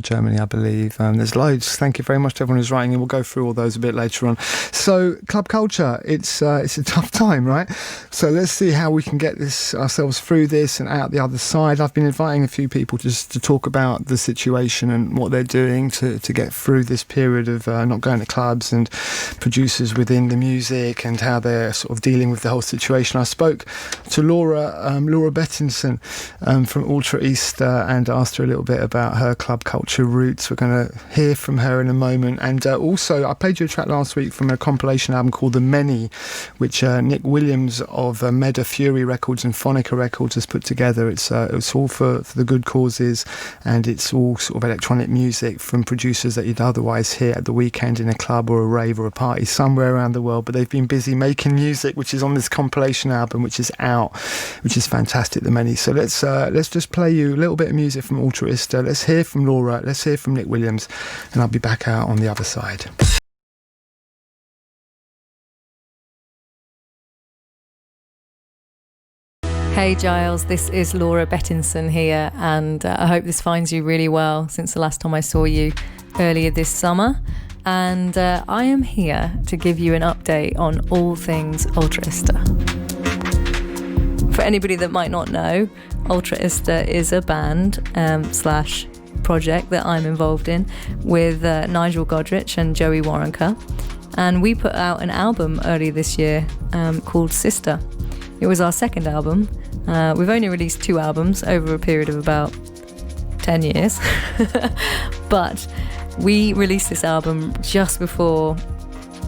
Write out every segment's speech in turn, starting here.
Germany, I believe. There's loads. Thank you very much to everyone who's writing, and we'll go through all those a bit later on. So, club culture, it's a tough time, right? So let's see how we can get ourselves through this and out the other side. I've been inviting a few people just to talk about the situation and what they're doing to get through this period of not going to clubs, and producers within the music and how they're sort of dealing with the whole situation. I spoke to Laura Bettinson from Ultraísta and asked her a little bit about her club culture roots. We're going to hear from her in a moment. And also, I played you a track last week from a compilation album called The Many, which Nick Williams of Meda Fury Records and Phonica Records has put together. It's all for the good causes, and it's all sort of electronic music from producers that you'd otherwise hear at the weekend in a club or a rave or a party somewhere around the world. But they've been busy making music, which is on this compilation album, which is out, which is fantastic, The Many. So let's just play you a little bit of music from Ultraísta. Let's hear from Laura. Let's hear from Nick Williams, and I'll be back out on the other side. Hey Giles, this is Laura Bettinson here, and I hope this finds you really well since the last time I saw you earlier this summer. And I am here to give you an update on all things Ultraísta. For anybody that might not know, Ultraísta is a band slash project that I'm involved in with Nigel Godrich and Joey Waronker, and we put out an album earlier this year called Sister. It was our second album. We've only released 2 albums over a period of about 10 years but we released this album just before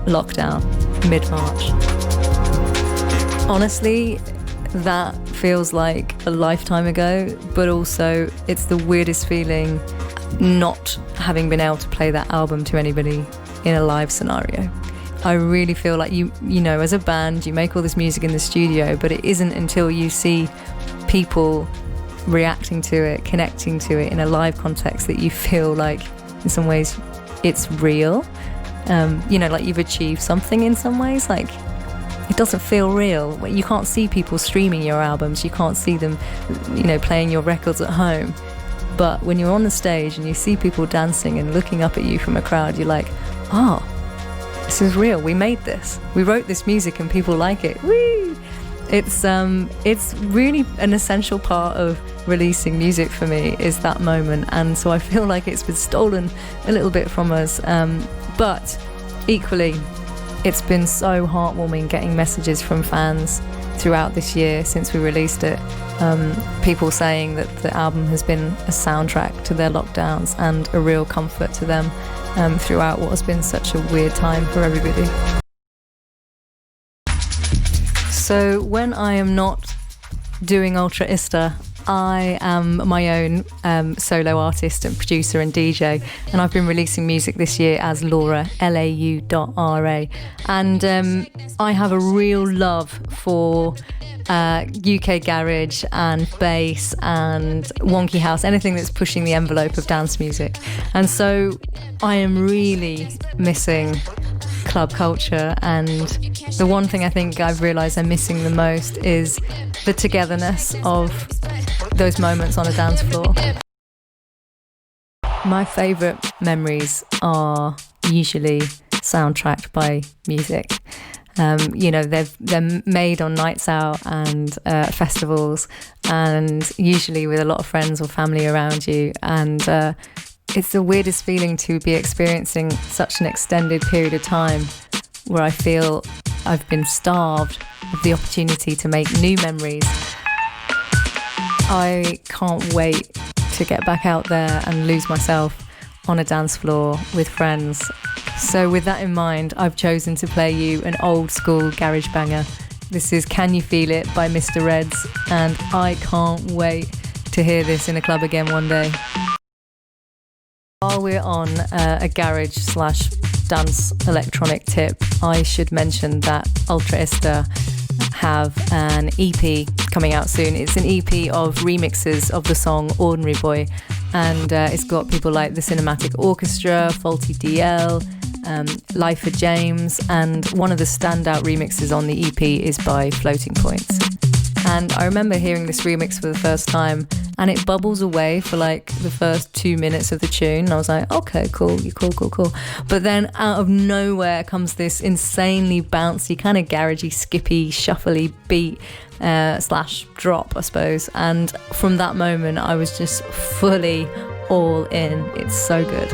lockdown, mid-March. Honestly, that feels like a lifetime ago, but also it's the weirdest feeling not having been able to play that album to anybody in a live scenario. I really feel like you know, as a band, you make all this music in the studio, but it isn't until you see people reacting to it, connecting to it in a live context, that you feel like, in some ways, it's real. Like you've achieved something in some ways. Like, it doesn't feel real. You can't see people streaming your albums. You can't see them, playing your records at home. But when you're on the stage and you see people dancing and looking up at you from a crowd, you're like, oh, this is real. We made this. We wrote this music and people like it. Woo! It's really an essential part of releasing music for me, is that moment. And so I feel like it's been stolen a little bit from us. But equally, it's been so heartwarming getting messages from fans throughout this year since we released it. People saying that the album has been a soundtrack to their lockdowns and a real comfort to them throughout what has been such a weird time for everybody. So when I am not doing Ultraísta, I am my own solo artist and producer and DJ, and I've been releasing music this year as Laura, LAU.RA, and I have a real love for UK garage and bass and wonky house, anything that's pushing the envelope of dance music. And so I am really missing club culture, and the one thing I think I've realised I'm missing the most is the togetherness of those moments on a dance floor. My favourite memories are usually soundtracked by music. They're made on nights out and festivals, and usually with a lot of friends or family around you. And it's the weirdest feeling to be experiencing such an extended period of time where I feel I've been starved of the opportunity to make new memories. I can't wait to get back out there and lose myself on a dance floor with friends. So with that in mind, I've chosen to play you an old school garage banger. This is Can You Feel It by Mr. Reds, and I can't wait to hear this in a club again one day. While we're on a garage / dance electronic tip, I should mention that Ultraísta have an EP coming out soon. It's an EP of remixes of the song Ordinary Boy, and it's got people like the Cinematic Orchestra, Faulty DL, Life for James, and one of the standout remixes on the EP is by Floating Points. And I remember hearing this remix for the first time and it bubbles away for like the first 2 minutes of the tune, and I was like, okay, cool, cool. But then out of nowhere comes this insanely bouncy, kind of garagey, skippy, shuffly beat slash drop, I suppose. And from that moment, I was just fully all in. It's so good.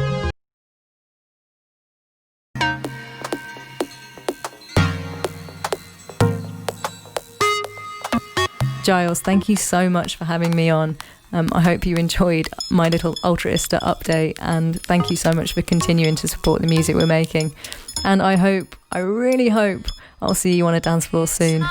Giles, thank you so much for having me on. I hope you enjoyed my little Ultraísta update, and thank you so much for continuing to support the music we're making. And I really hope I'll see you on a dance floor soon.